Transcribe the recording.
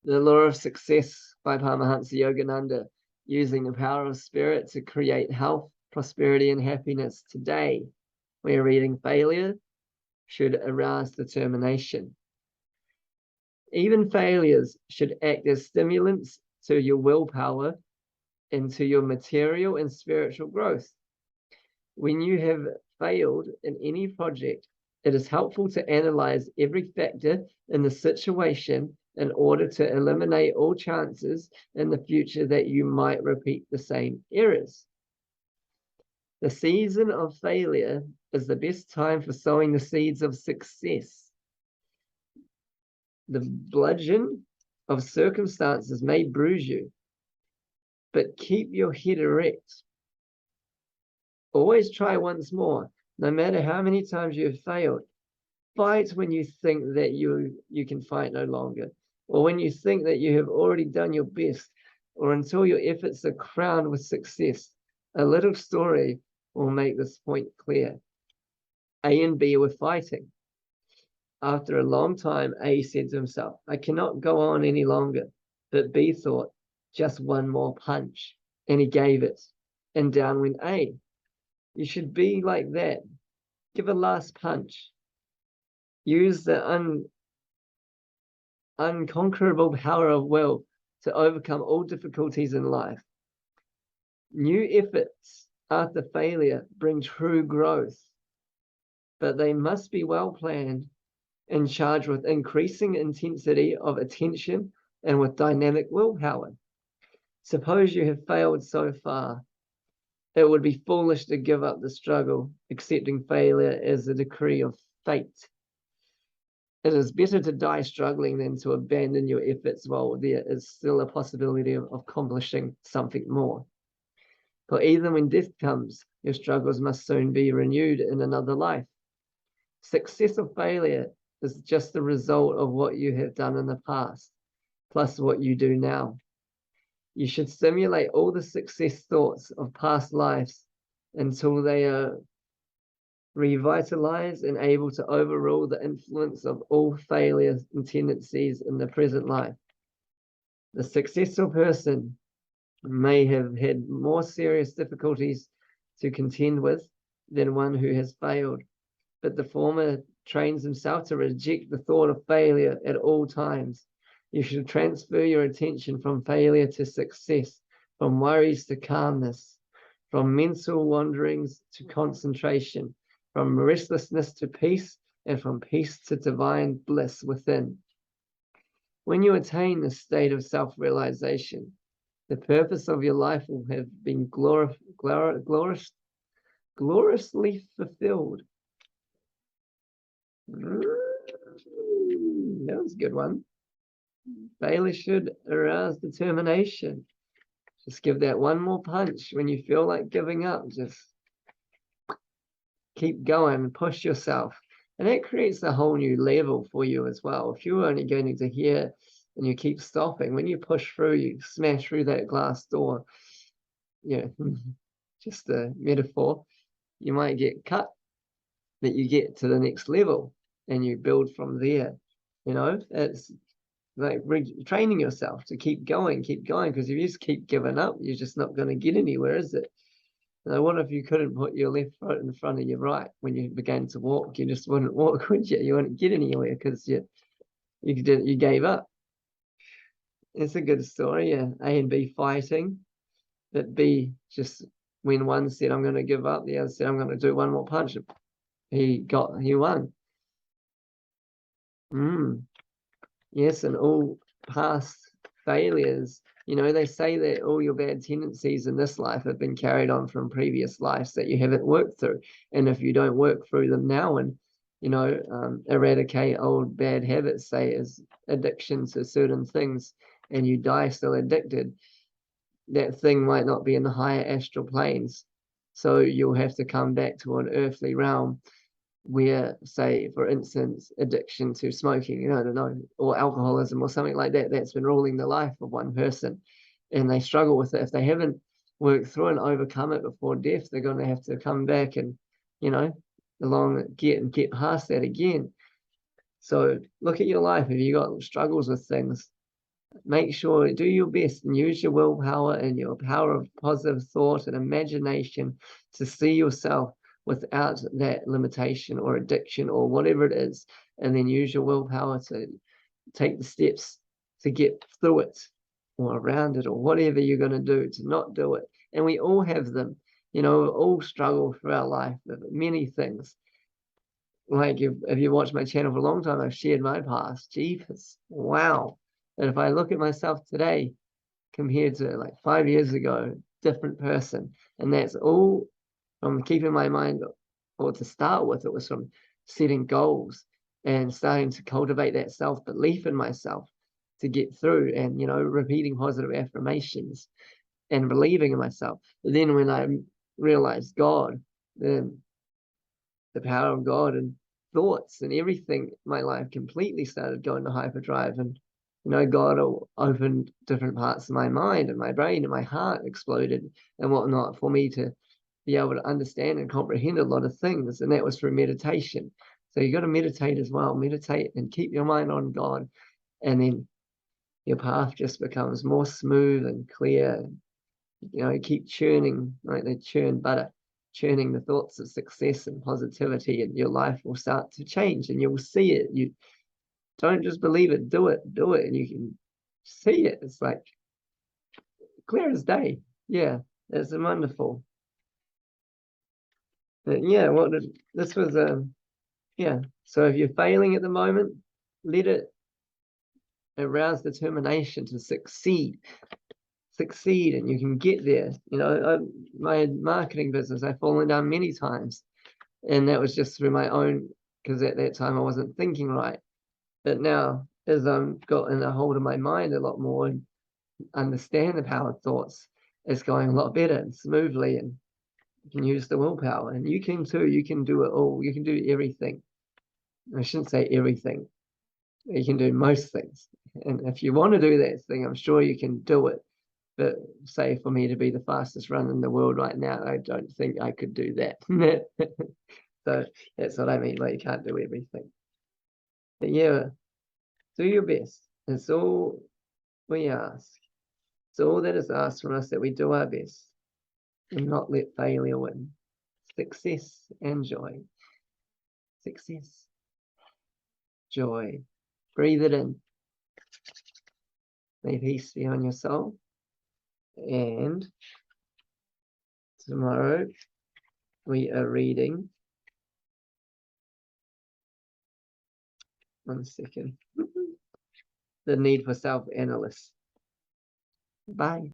The Law of Success by Paramahansa Yogananda, using the power of spirit to create health, prosperity, and happiness today. We're reading failure should arouse determination. Even failures should act as stimulants to your willpower and to your material and spiritual growth. When you have failed in any project, it is helpful to analyze every factor in the situation in order to eliminate all chances in the future that you might repeat the same errors. The season of failure is the best time for sowing the seeds of success. The bludgeon of circumstances may bruise you, but keep your head erect. Always try once more, no matter how many times you have failed. Fight when you think that you can fight no longer, or when you think that you have already done your best, or until your efforts are crowned with success. A little story will make this point clear. A and B were fighting. After a long time, A said to himself, I cannot go on any longer. But B thought, just one more punch. And he gave it. And down went A. You should be like that. Give a last punch. Use the unconquerable power of will to overcome all difficulties in life. New efforts after failure bring true growth, but they must be well planned and charged with increasing intensity of attention and with dynamic willpower. Suppose you have failed so far. It would be foolish to give up the struggle, accepting failure as a decree of fate. It is better to die struggling than to abandon your efforts while there is still a possibility of accomplishing something more. For even when death comes, your struggles must soon be renewed in another life. Success or failure is just the result of what you have done in the past, plus what you do now. You should stimulate all the success thoughts of past lives until they are revitalized and able to overrule the influence of all failures and tendencies in the present life. The successful person may have had more serious difficulties to contend with than one who has failed, but the former trains himself to reject the thought of failure at all times. You should transfer your attention from failure to success, from worries to calmness, from mental wanderings to concentration, from restlessness to peace, and from peace to divine bliss within. When you attain this state of self-realization, the purpose of your life will have been gloriously fulfilled. That was a good one. Failure should arouse determination. Just give that one more punch when you feel like giving up. Just keep going and push yourself. And that creates a whole new level for you as well. If you're only going to here and you keep stopping, when you push through, you smash through that glass door. Yeah, just a metaphor. You might get cut, but you get to the next level and you build from there. You know, it's like training yourself to keep going, because if you just keep giving up, you're just not going to get anywhere, is it? Now, what if you couldn't put your left foot in front of your right when you began to walk? You just wouldn't walk, would you? You wouldn't get anywhere because you gave up. It's a good story. Yeah, A and B fighting, but B just, when one said I'm going to give up, the other said I'm going to do one more punch. He won. Yes, and all past failures, you know, they say that all your bad tendencies in this life have been carried on from previous lives that you haven't worked through. And if you don't work through them now and, you know, eradicate old bad habits, say as addiction to certain things, and you die still addicted, that thing might not be in the higher astral planes. So you'll have to come back to an earthly realm where, say, for instance, addiction to smoking, you know, I don't know, or alcoholism or something like that, that's been ruling the life of one person, and they struggle with it. If they haven't worked through and overcome it before death, they're going to have to come back and, you know, get past that again. So look at your life. Have you got struggles with things? Make sure, do your best and use your willpower and your power of positive thought and imagination to see yourself without that limitation or addiction or whatever it is, and then use your willpower to take the steps to get through it or around it or whatever you're going to do to not do it. And we all have them, we all struggle through our life with many things. Like if you watch my channel for a long time, I've shared my past. Jeepers, wow. And if I look at myself today compared to like 5 years ago, different person. And that's all from keeping my mind, or to start with, it was from setting goals and starting to cultivate that self-belief in myself to get through, and repeating positive affirmations and believing in myself. But then when I realized God, then the power of God and thoughts and everything, my life completely started going to hyperdrive. And God opened different parts of my mind and my brain, and my heart exploded and whatnot for me to be able to understand and comprehend a lot of things. And that was through meditation. So you got to meditate as well. Meditate and keep your mind on God, and then your path just becomes more smooth and clear. Keep churning like they churn butter, churning the thoughts of success and positivity, and your life will start to change, and you will see it. You don't just believe it, do it, and you can see it. It's like clear as day. Yeah, it's wonderful. But yeah, this was yeah. So if you're failing at the moment, let it arouse determination to succeed, and you can get there. My marketing business, I've fallen down many times, and that was just through my own, because at that time I wasn't thinking right. But now, as I've gotten a hold of my mind a lot more and understand the power of thoughts, it's going a lot better and smoothly, and you can use the willpower. And you can too. You can do it all. You can do everything. I shouldn't say everything. You can do most things. And if you want to do that thing, I'm sure you can do it. But say for me to be the fastest runner in the world right now, I don't think I could do that. So that's what I mean by you can't do everything. But yeah, do your best. It's all we ask. It's all that is asked from us, that we do our best and not let failure win. Success and joy. Success, joy. Breathe it in. May peace be on your soul. And tomorrow we are reading. One second. The Need for Self-Analysis. Bye.